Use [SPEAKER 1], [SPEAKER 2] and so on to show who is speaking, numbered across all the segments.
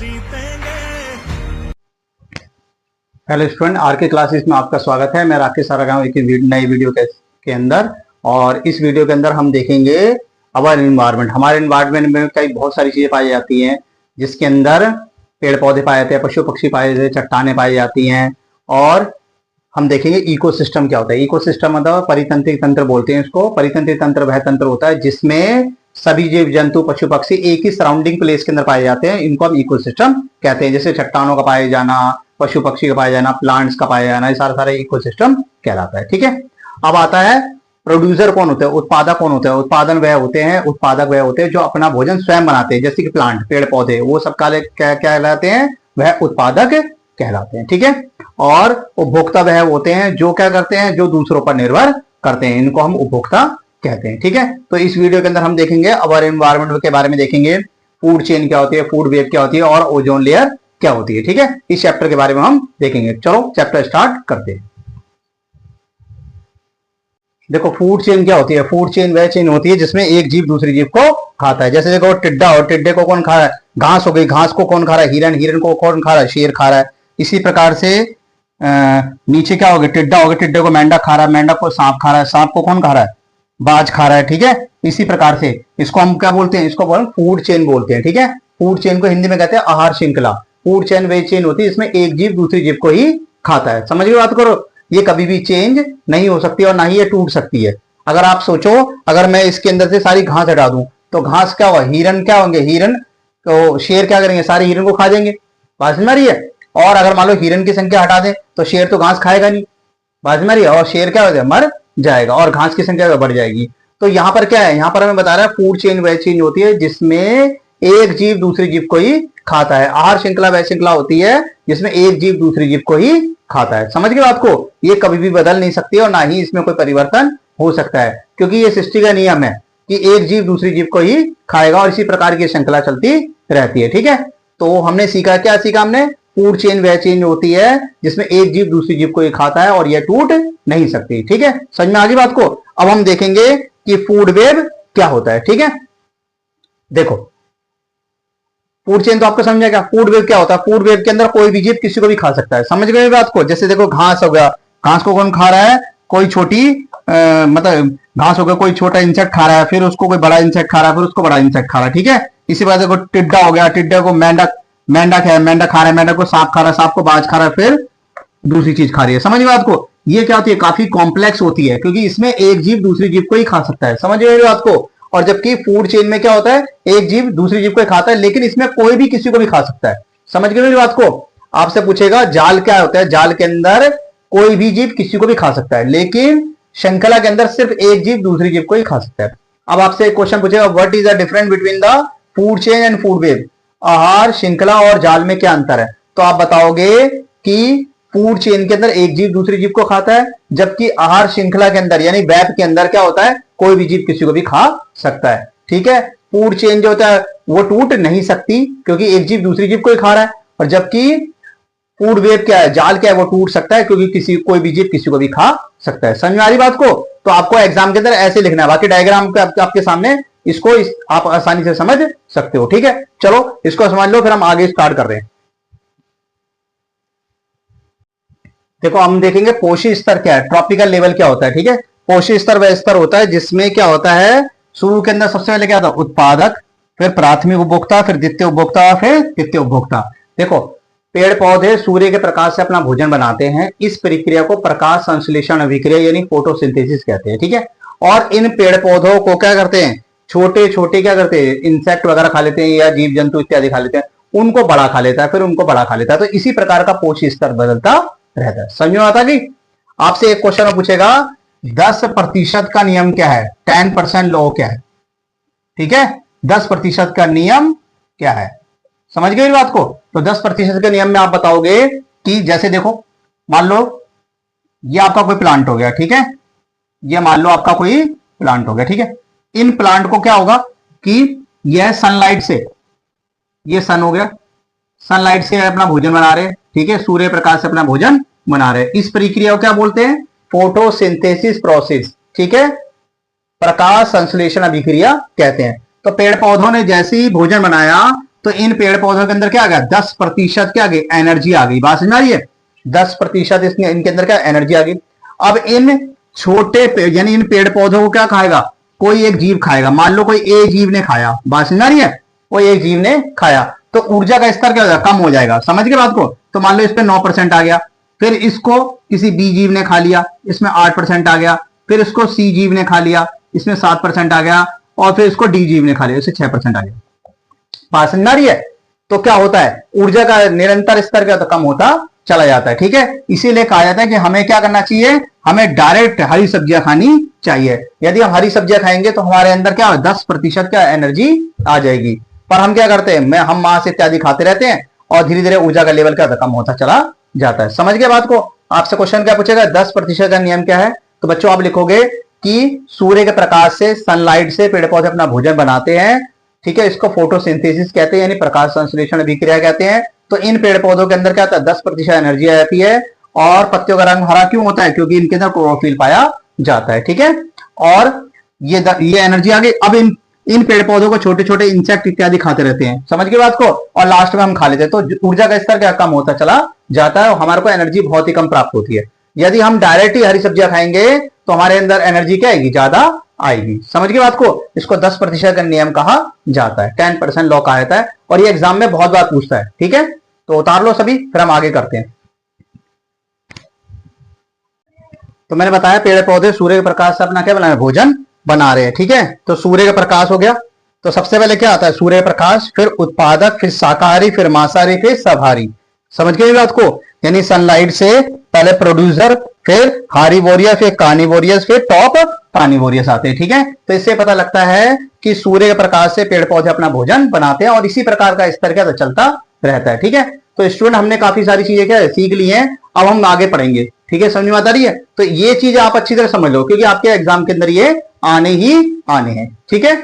[SPEAKER 1] Hello student, are के classes में आपका स्वागत है। मैं राकेश सारागांव एक नई वीडियो के अंदर। और इस वीडियो के अंदर हम देखेंगे अवर एनवायरनमेंट। हमारे एनवायरनमेंट में कई बहुत सारी चीजें पाई जाती हैं, जिसके अंदर पेड़ पौधे पाए जाते हैं, पशु पक्षी पाए जाते हैं, चट्टानें पाई जाती हैं। और हम देखेंगे इकोसिस्टम क्या होता है। इकोसिस्टम मतलब परितंत्रिक तंत्र बोलते हैं इसको। परितंत्रिक तंत्र वह तंत्र होता है जिसमें सभी जीव जंतु पशु पक्षी एक ही सराउंडिंग प्लेस के अंदर पाए जाते हैं। इनको हम इकोसिस्टम कहते हैं। जैसे चट्टानों का पाया जाना, पशु पक्षी का पाया जाना, प्लांट्स का पाया जाना, ये सारा इकोसिस्टम कहलाता है। ठीक है। अब आता है प्रोड्यूसर कौन होता है, उत्पादक कौन होता है। उत्पादक वह होते हैं जो अपना भोजन स्वयं बनाते हैं, जैसे कि प्लांट, पेड़ पौधे, वो सब काले क्या कहलाते हैं, वह उत्पादक कहलाते हैं। ठीक है। और उपभोक्ता वह होते हैं जो क्या करते हैं, जो दूसरों पर निर्भर करते हैं, इनको हम उपभोक्ता कहते हैं। ठीक है। तो इस वीडियो के अंदर हम देखेंगे अवर एनवायरनमेंट के बारे में, देखेंगे फूड चेन क्या होती है, फूड वेब क्या होती है, और ओजोन लेयर क्या होती है। ठीक है। इस चैप्टर के बारे में हम देखेंगे। चलो चैप्टर स्टार्ट करते हैं। देखो फूड चेन क्या होती है। फूड चेन वह चेन होती है जिसमें एक जीव दूसरी जीव को खाता है। जैसे देखो टिड्डा, और टिड्डे को कौन खा रहा है, घास हो गई, घास को कौन खा रहा है, हिरन, हिरन को कौन खा रहा है, शेर खा रहा है। इसी प्रकार से नीचे क्या हो गया, टिड्डा हो गया, टिड्डे को मेंढक खा रहा है, मेंढक को सांप खा रहा है, सांप को कौन खा रहा है, बाज खा रहा है। ठीक है। इसी प्रकार से इसको हम क्या बोलते हैं, इसको फूड चेन बोलते हैं। ठीक है। फूड चेन को हिंदी में कहते हैं आहार श्रृंखला। फूड चेन वे चेन होती है इसमें एक जीव दूसरी जीव को ही खाता है। समझ के बात करो। ये कभी भी चेंज नहीं हो सकती और ना ही ये टूट सकती है। अगर आप सोचो, अगर मैं इसके अंदर से सारी घास हटा दूं तो घास क्या होगा, हिरन क्या होंगे, हिरन तो शेर क्या करेंगे, सारे हिरन को खा देंगे। बात समझ रही है। और अगर मान लो हिरन की संख्या हटा दें तो शेर तो घास खाएगा नहीं। बात समझ रही है। और शेर क्या हो जाएगा, मर जाएगा, और घास की संख्या बढ़ जाएगी। तो यहां पर क्या है, यहां पर हमें बता रहा है फूड चेन वह चेन होती है जिसमें एक जीव दूसरी जीव को ही खाता है। आहार श्रृंखला वह श्रृंखला होती है जिसमें एक जीव दूसरी जीव को ही खाता है। समझ गए बात को। ये कभी भी बदल नहीं सकती और ना ही इसमें कोई परिवर्तन हो सकता है, क्योंकि ये सृष्टि का नियम है कि एक जीव दूसरी जीव को ही खाएगा, और इसी प्रकार की श्रृंखला चलती रहती है। ठीक है। तो हमने सीखा, क्या सीखा हमने, फूड चेन वह चेन होती है जिसमें एक जीव दूसरी जीव को ही खाता है और यह टूट नहीं सकती। ठीक है। समझ में आ गई बात को। अब हम देखेंगे कि फूड वेब क्या होता है। ठीक है। देखो फूड चेन तो आपको समझ आएगा। फूड वेब क्या होता है, फूड वेब के अंदर कोई भी जीव किसी को भी खा सकता है। समझ गए बात को। जैसे देखो घास हो गया, घास को कौन खा रहा है, कोई छोटी मतलब घास हो गया, कोई छोटा इंसेक्ट खा रहा है, फिर उसको कोई बड़ा इंसेक्ट खा रहा है, फिर उसको बड़ा इंसेक्ट खा रहा है। ठीक है। इसी बात देखो टिड्डा हो गया, टिड्डे को मेंढक, मेंढक है, मेंढक खा रहा है, मेंढक को सांप खा रहा है, सांप को बाज खा रहा है, फिर दूसरी चीज खा रही है। समझ बात को। ये क्या होती है, काफी कॉम्प्लेक्स होती है, क्योंकि इसमें एक जीव दूसरी जीव को ही खा सकता है। समझ रहे बात को। और जबकि फूड चेन में क्या होता है, एक जीव दूसरी जीव को खाता है, लेकिन इसमें कोई भी किसी को भी खा सकता है। समझ गए मेरी बात को। आपसे पूछेगा जाल क्या होता है, जाल के अंदर कोई भी जीव किसी को भी खा सकता है, लेकिन श्रृंखला के अंदर सिर्फ एक जीव दूसरी जीव को ही खा सकता है। अब आपसे एक क्वेश्चन पूछेगा, what is the difference between the food chain and food web. आहार श्रृंखला और जाल में क्या अंतर है। तो आप बताओगे कि फूड चेन के अंदर एक जीव दूसरी जीव को खाता है, जबकि आहार श्रृंखला के अंदर यानी वेब के अंदर क्या होता है, कोई भी जीव किसी को भी खा सकता है। ठीक है। फूड चेन जो होता है वो टूट नहीं सकती, क्योंकि एक जीव दूसरी जीव को ही खा रहा है। और जबकि फूड वेब क्या है, जाल क्या है, वो टूट सकता है, क्योंकि कोई भी जीव किसी को भी खा सकता है। समझ में आ रही बात को। तो आपको एग्जाम के अंदर ऐसे लिखना है, बाकी डायग्राम आपके सामने, इसको आप आसानी से समझ सकते हो। ठीक है। चलो इसको समझ लो, फिर हम आगे स्टार्ट कर रहे हैं। देखो हम देखेंगे पोषी स्तर क्या है, ट्रॉपिकल लेवल क्या होता है। ठीक है। पोषी स्तर वह स्तर होता है जिसमें क्या होता है, शुरू के अंदर सबसे पहले क्या था, उत्पादक, फिर प्राथमिक उपभोक्ता, फिर द्वितीय उपभोक्ता, फिर तृतीय उपभोक्ता। देखो पेड़ पौधे सूर्य के प्रकाश से अपना भोजन बनाते हैं। इस प्रक्रिया को प्रकाश संश्लेषण अभिक्रिया यानी फोटोसिंथेसिस कहते हैं। ठीक है। और इन पेड़ पौधों को क्या करते हैं, छोटे छोटे क्या करते हैं, इंसेक्ट वगैरह खा लेते हैं, या जीव जंतु इत्यादि खा लेते हैं, उनको बड़ा खा लेता है, फिर उनको बड़ा खा लेता है। तो इसी प्रकार का पोषी स्तर बदलता रहता है। समझ में आता कि आपसे एक क्वेश्चन पूछेगा 10% का नियम क्या है, 10% लॉ क्या है। ठीक है। 10% का नियम क्या है, समझ गए बात को। तो 10% के नियम में आप बताओगे कि जैसे देखो मान लो ये आपका कोई प्लांट हो गया। ठीक है। ये मान लो आपका कोई प्लांट हो गया। ठीक है। इन प्लांट को क्या होगा कि यह सनलाइट से, ये सन हो गया, सनलाइट से अपना भोजन बना रहे। ठीक है। सूर्य प्रकाश से अपना भोजन बना रहे। इस प्रक्रिया को क्या बोलते हैं, फोटोसिंथेसिस प्रोसेस। ठीक है। प्रकाश संश्लेषण अभिक्रिया कहते हैं। तो पेड़ पौधों ने जैसे ही भोजन बनाया तो इन पेड़ पौधों के अंदर क्या आ गया, 10% क्या आ गई, एनर्जी आ गई। बात समझ आ रही है, 10% इसमें इनके अंदर क्या एनर्जी आ गई। अब इन छोटे यानी इन पेड़ पौधों को क्या खाएगा, कोई एक जीव खाएगा। मान लो कोई ए जीव ने खाया, बात समझ आ रही है, कोई एक जीव ने खाया, तो ऊर्जा का स्तर क्या हो जाएगा, कम हो जाएगा। समझ गए बात को। तो मान लो इस पे 9% आ गया, फिर इसको किसी बी जीव ने खा लिया, इसमें 8% आ गया, फिर इसको सी जीव ने खा लिया, इसमें 7% आ गया, और फिर इसको डी जीव ने खा लिया, इससे 6% आ गया। बात समझ आ रही है। तो क्या होता है, ऊर्जा का निरंतर स्तर क्या कम होता चला जाता है। ठीक है, इसीलिए कहा जाता है कि हमें क्या करना चाहिए, हमें डायरेक्ट हरी सब्जियां खानी चाहिए। यदि हम हरी सब्जियां खाएंगे तो हमारे अंदर क्या 10% क्या एनर्जी आ जाएगी। पर हम क्या करते हैं, हम मांस इत्यादि खाते रहते हैं और धीरे धीरे ऊर्जा का लेवल क्या कम होता चला जाता है। समझ गए बात को। आपसे क्वेश्चन क्या पूछेगा, 10% का नियम क्या है। तो बच्चों आप लिखोगे कि सूर्य के प्रकाश से, सनलाइट से पेड़ पौधे अपना भोजन बनाते हैं। ठीक है, इसको फोटोसिंथेसिस कहते हैं, यानी प्रकाश संश्लेषण अभिक्रिया कहते हैं। तो इन पेड़ पौधों के अंदर क्या होता है, 10% एनर्जी आ जाती है। और पत्तियों का रंग हरा क्यों होता है, क्योंकि इनके अंदर क्लोरोफिल पाया जाता है। ठीक है, और ये एनर्जी आ गई। अब इन पेड़ पौधों को छोटे छोटे इंसेक्ट इत्यादि खाते रहते हैं। समझ गए बात को। और लास्ट में हम खा लेते हैं, तो ऊर्जा का स्तर क्या कम होता चला जाता है और हमारे को एनर्जी बहुत ही कम प्राप्त होती है। यदि हम डायरेक्ट ही हरी सब्जियां खाएंगे तो हमारे अंदर एनर्जी क्या आएगी, ज्यादा आएगी। समझ गए बात को। इसको 10% का नियम कहा जाता है, 10% लॉ कहा जाता है, और ये एग्जाम में बहुत बार पूछता है। ठीक है, तो उतार लो सभी, फिर हम आगे करते हैं। तो मैंने बताया पेड़ पौधे सूर्य के प्रकाश से अपना क्या बना रहे हैं, भोजन बना रहे हैं। ठीक है, तो सूर्य का प्रकाश हो गया। तो सबसे पहले क्या आता है, सूर्य प्रकाश, फिर उत्पादक, फिर शाकाहारी, फिर मांसाहारी, फिर सबहारी। समझ गए बात को। यानी सनलाइट से पहले प्रोड्यूसर, फिर हारीवोरियस, फिर कार्निवोरियस, फिर टॉप कार्निवोरियस आते हैं। ठीक है, तो इससे पता लगता है कि सूर्य के प्रकाश से पेड़ पौधे अपना भोजन बनाते हैं और इसी प्रकार का स्तर क्या चलता रहता है। ठीक है, तो स्टूडेंट हमने काफी सारी चीजें क्या सीख ली हैं, अब हम आगे पढ़ेंगे। ठीक है, समझ में आ रही है। तो ये चीज आप अच्छी तरह समझ लो, क्योंकि आपके एग्जाम के अंदर ये आने ही आने हैं। ठीक है,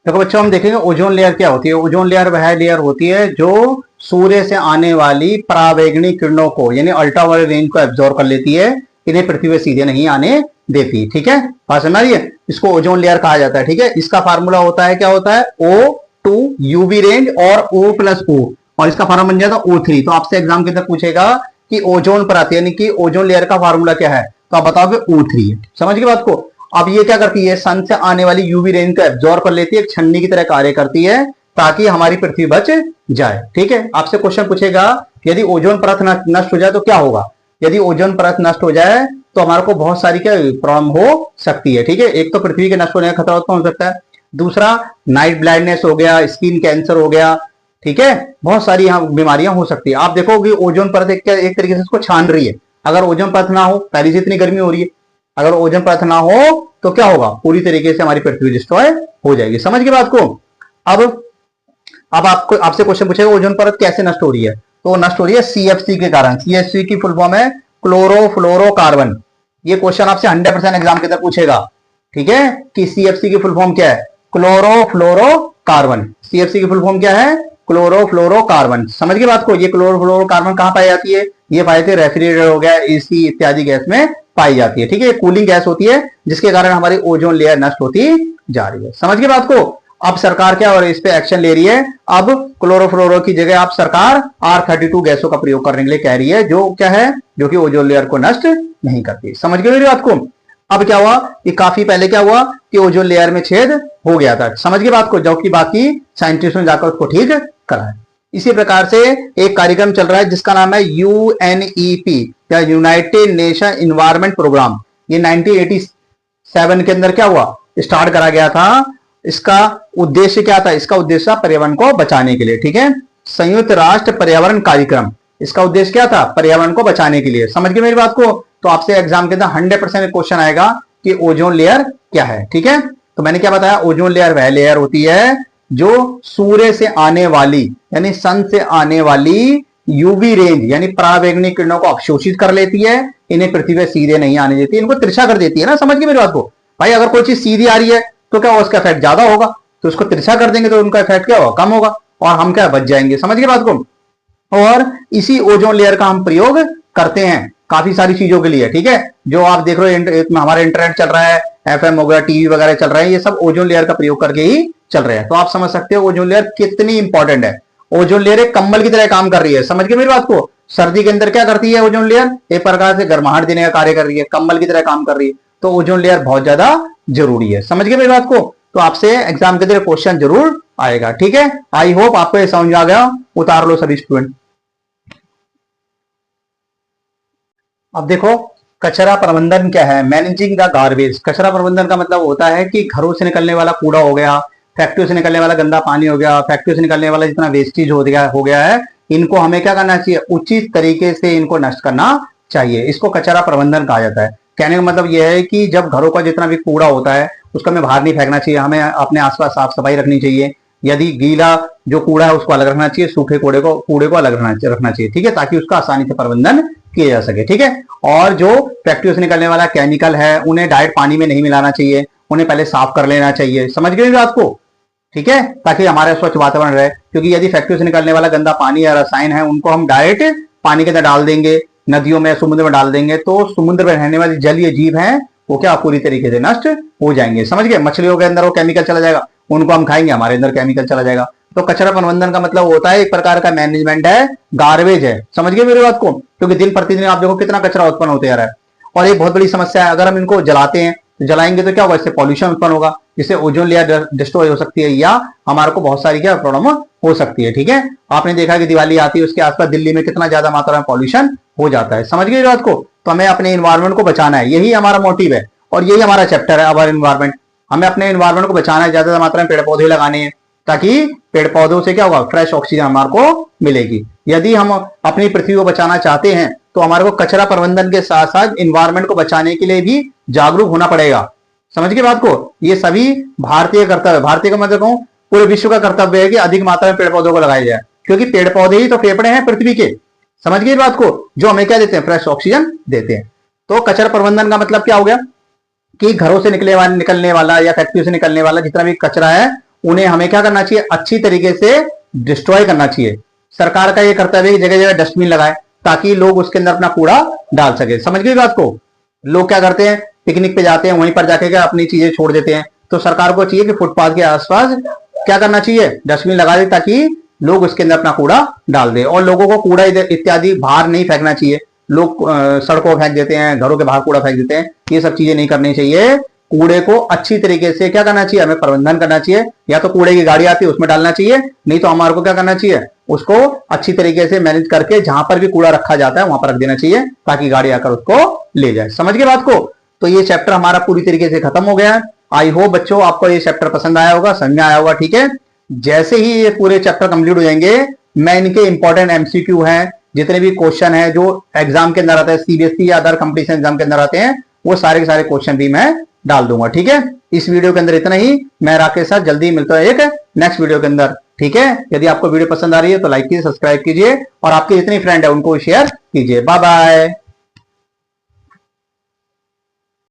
[SPEAKER 1] देखो बच्चों हम देखेंगे ओजोन लेयर क्या होती है। ओजोन लेयर वह लेयर होती है जो सूर्य से आने वाली पराबैंगनी किरणों को, यानी अल्ट्रावायलेट रेंज को एब्जॉर्ब कर लेती है, इन्हें पृथ्वी पे सीधे नहीं आने देती। ठीक है, बात समझ रही है। इसको ओजोन लेयर कहा जाता है। ठीक है, इसका फार्मूला होता है, क्या होता है, O2 यूवी रेंज और O+O, और इसका फार्मूला बन जाता है O3। तो आपसे एग्जाम के अंदर पूछेगा कि ओजोन परत यानी कि ओजोन लेयर का फार्मूला क्या है, तो आप बताओगे O3 है। समझ गए बात को। अब ये क्या करती है, सन से आने वाली यूवी रेंज को एब्जॉर्ब कर लेती है, एक छन्नी की तरह कार्य करती है, ताकि हमारी पृथ्वी बच जाए। ठीक है, आपसे क्वेश्चन पूछेगा यदि ओजोन परत नष्ट हो जाए तो क्या होगा। यदि ओजोन परत नष्ट हो जाए तो हमारे को बहुत सारी क्या प्रॉब्लम हो सकती है। ठीक है, एक तो पृथ्वी के नष्ट होने का खतरा उत्पन्न हो सकता है, दूसरा नाइट ब्लाइंडनेस हो गया, स्किन कैंसर हो गया। ठीक है, बहुत सारी यहाँ बीमारियां हो सकती है। आप देखोगे ओजोन परत एक तरीके से इसको छान रही है। अगर ओजोन परत ना हो, पहले से इतनी गर्मी हो रही है, अगर ओजोन परत ना हो तो क्या होगा, पूरी तरीके से हमारी पृथ्वी डिस्ट्रॉय हो जाएगी। समझ गए बात को। अब आपको आपसे क्वेश्चन पूछेगा ओजोन परत कैसे नष्ट हो रही है, तो नष्ट हो रही है CFC के कारण। CFC की फुल फॉर्म है क्लोरोफ्लोरोकार्बन। ये क्वेश्चन आपसे 100% एग्जाम के अंदर पूछेगा। ठीक है, कि CFC की फुल फॉर्म क्या है, क्लोरोफ्लोरोकार्बन। CFC की फुल फॉर्म क्या है, क्लोरोफ्लोरोकार्बन। समझ गए बात को। ये क्लोरोफ्लोरोकार्बन कहां पाई जाती है, ये पाई जाती है रेफ्रिजरेटर हो गया, AC इत्यादि गैस में पाई जाती है। ठीक है, कूलिंग गैस होती है, जिसके कारण हमारी ओजोन लेयर नष्ट होती जा रही है। समझ गए बात को। अब सरकार क्या और इस पे एक्शन ले रही है। अब क्लोरोफ्लोरो की जगह आप सरकार R32 गैसों का प्रयोग करने के लिए कह रही है, जो क्या है, जो कि ओजोन लेयर को नष्ट नहीं करती। समझ गए मेरी बात को। अब क्या हुआ कि काफी पहले क्या हुआ कि ओजोन लेयर में छेद हो गया था। समझ गए बात को, जो कि बाकी साइंटिस्टों ने जाकर उसको ठीक करा है। इसी प्रकार से एक कार्यक्रम चल रहा है जिसका नाम है UNEP या यूनाइटेड नेशन इन्वायरमेंट प्रोग्राम। ये 1987 के अंदर क्या हुआ, स्टार्ट करा गया था। इसका उद्देश्य क्या था, इसका उद्देश्य पर्यावरण को बचाने के लिए। ठीक है, संयुक्त राष्ट्र पर्यावरण कार्यक्रम, इसका उद्देश्य क्या था, पर्यावरण को बचाने के लिए। समझ गए मेरी बात को। तो आपसे एग्जाम के अंदर 100% क्वेश्चन आएगा कि ओजोन लेयर क्या है। ठीक है, तो मैंने क्या बताया, ओजोन लेयर वह लेयर होती है जो सूर्य से आने वाली यानी सन से आने वाली यूवी रेंज यानी पराबैंगनी किरणों को अवशोषित कर लेती है, इन्हें पृथ्वी पे सीधे नहीं आने देती, इनको तिरछा कर देती है ना। समझ गए मेरी बात को। भाई अगर कोई चीज सीधी आ रही है तो क्या उसका इफेक्ट ज्यादा होगा, तो उसको तिरछा कर देंगे तो उनका इफेक्ट क्या होगा, कम होगा, और हम क्या बच जाएंगे। समझ गए बात को। और इसी ओजोन लेयर का हम प्रयोग करते हैं काफी सारी चीजों के लिए। ठीक है, जो आप देख रहे हो हमारा इंटरनेट चल रहा है, FM हो गया, TV वगैरह चल रहा है, ये सब ओजोन लेयर का प्रयोग करके ही चल रहे हैं। तो आप समझ सकते हो ओजोन लेयर कितनी इंपॉर्टेंट है। ओजोन लेयर एक कम्बल की तरह काम कर रही है, समझ गए मेरी बात को। सर्दी के अंदर क्या करती है ओजोन लेयर, एक प्रकार से गर्माहट देने का कार्य कर रही है, कम्बल की तरह काम कर रही है। तो ओजोन लेयर बहुत ज्यादा जरूरी है, समझ गए मेरी बात को। तो आपसे एग्जाम के अंदर क्वेश्चन जरूर आएगा, ठीक है। आई होप आपको ये समझ आ गया। उतार लो सभी स्टूडेंट। अब देखो कचरा प्रबंधन क्या है, मैनेजिंग द गार्बेज। कचरा प्रबंधन का मतलब होता है कि घरों से निकलने वाला कूड़ा हो गया, फैक्ट्रियों से निकलने वाला गंदा पानी हो गया, फैक्ट्रियों से निकलने वाला जितना वेस्टेज हो गया है, इनको हमें क्या करना चाहिए, उचित तरीके से इनको नष्ट करना चाहिए। इसको कचरा प्रबंधन कहा जाता है। कहने का मतलब यह है कि जब घरों का जितना भी कूड़ा होता है उसको हमें बाहर नहीं फेंकना चाहिए, हमें अपने आसपास साफ सफाई रखनी चाहिए। यदि गीला जो कूड़ा है उसको अलग रखना चाहिए, सूखे कूड़े को अलग रखना चाहिए, ठीक है, ताकि उसका आसानी से प्रबंधन किया जा सके, ठीक है। और जो फैक्ट्रियों से निकलने वाला केमिकल है उन्हें डायरेक्ट पानी में नहीं मिलाना चाहिए, उन्हें पहले साफ कर लेना चाहिए, समझ गए बात को, ठीक है, ताकि हमारा स्वच्छ वातावरण रहे। क्योंकि यदि फैक्ट्री से निकलने वाला गंदा पानी या रसायन है उनको हम डायरेक्ट पानी के अंदर डाल देंगे, नदियों में समुद्र में डाल देंगे, तो समुद्र में रहने वाले जलीय जीव हैं वो क्या पूरी तरीके से नष्ट हो जाएंगे, समझ गए। मछलियों के अंदर वो केमिकल चला जाएगा, उनको हम खाएंगे, हमारे अंदर केमिकल चला जाएगा। तो कचरा प्रबंधन का मतलब होता है एक प्रकार का मैनेजमेंट है, गार्बेज है, समझ गए मेरी बात को। क्योंकि दिन प्रतिदिन आप देखो कितना कचरा उत्पन्न होते जा रहा है, और एक बहुत बड़ी समस्या है, अगर हम इनको जलाते हैं तो जलाएंगे तो क्या होगा, इससे पॉल्यूशन उत्पन्न होगा, जिससे ओजोन लेयर डिस्ट्रॉय हो सकती है, या हमारे को बहुत सारी क्या प्रॉब्लम हो सकती है, ठीक है। आपने देखा कि दिवाली आती है उसके आसपास दिल्ली में कितना ज्यादा मात्रा में पॉल्यूशन हो जाता है, समझ गए बात को। तो हमें अपने इन्वायरमेंट को बचाना है, यही हमारा मोटिव है, और यही हमारा चैप्टर है अवर इन्वायरमेंट। हमें अपने इन्वायरमेंट को बचाना है, ज्यादा मात्रा में पेड़ पौधे लगाने हैं, ताकि पेड़ पौधों से क्या होगा, फ्रेश ऑक्सीजन हमारे को मिलेगी। यदि हम अपनी पृथ्वी को बचाना चाहते हैं तो हमारे को कचरा प्रबंधन के साथ साथ इन्वायरमेंट को बचाने के लिए भी जागरूक होना पड़ेगा, समझ के बात को। ये सभी भारतीय कर्तव्य, भारतीय का मतलब कहूं पूरे विश्व का कर्तव्य है कि अधिक मात्रा में पेड़ पौधों को लगाया जाए, क्योंकि पेड़ पौधे ही तो फेफड़े हैं पृथ्वी के, समझ गए बात को, जो हमें क्या देते हैं, फ्रेश ऑक्सीजन देते हैं। तो कचरा प्रबंधन का मतलब क्या हो गया कि घरों से निकलने वाला या फैक्ट्री से निकलने वाला जितना भी कचरा है उन्हें हमें क्या करना चाहिए, अच्छी तरीके से डिस्ट्रॉय करना चाहिए। सरकार का यह कर्तव्य है कि जगह जगह डस्टबिन लगाए ताकि लोग उसके अंदर अपना कूड़ा डाल सके, समझ गए बात को। लोग क्या करते हैं, पिकनिक पे जाते हैं, वहीं पर जाके क्या अपनी चीजें छोड़ देते हैं। तो सरकार को चाहिए कि फुटपाथ के आसपास क्या करना चाहिए, डस्टबिन लगा दे, ताकि लोग उसके अंदर अपना कूड़ा डाल दे। और लोगों को कूड़ा इत्यादि बाहर नहीं फेंकना चाहिए, लोग सड़कों फेंक देते हैं, घरों के बाहर कूड़ा फेंक देते हैं, ये सब चीजें नहीं करनी चाहिए। कूड़े को अच्छी तरीके से क्या करना चाहिए, हमें प्रबंधन करना चाहिए। या तो कूड़े की गाड़ी आती है उसमें डालना चाहिए, नहीं तो हमारे को क्या करना चाहिए, उसको अच्छी तरीके से मैनेज करके जहां पर भी कूड़ा रखा जाता है वहां पर रख देना चाहिए, ताकि गाड़ी आकर उसको ले जाए, समझ गए बात को। तो ये चैप्टर हमारा पूरी तरीके से खत्म हो गया है। आई होप बच्चों आपको ये चैप्टर पसंद आया होगा, समझ में आया होगा, ठीक है। जैसे ही ये पूरे चैप्टर कंप्लीट हो जाएंगे मैं इनके इंपॉर्टेंट एमसीक्यू हैं, जितने भी क्वेश्चन है जो एग्जाम के अंदर आते हैं, सीबीएसई या अदर कंपटीशन एग्जाम के अंदर आते हैं, वो सारे के सारे क्वेश्चन भी मैं डाल दूंगा, ठीक है। इस वीडियो के अंदर इतना ही, मैं राकेश साथ जल्दी मिलता है एक नेक्स्ट वीडियो के अंदर, ठीक है। यदि आपको वीडियो पसंद आ रही है तो लाइक कीजिए, सब्सक्राइब कीजिए, और आपके जितने फ्रेंड है उनको शेयर कीजिए। Bye bye.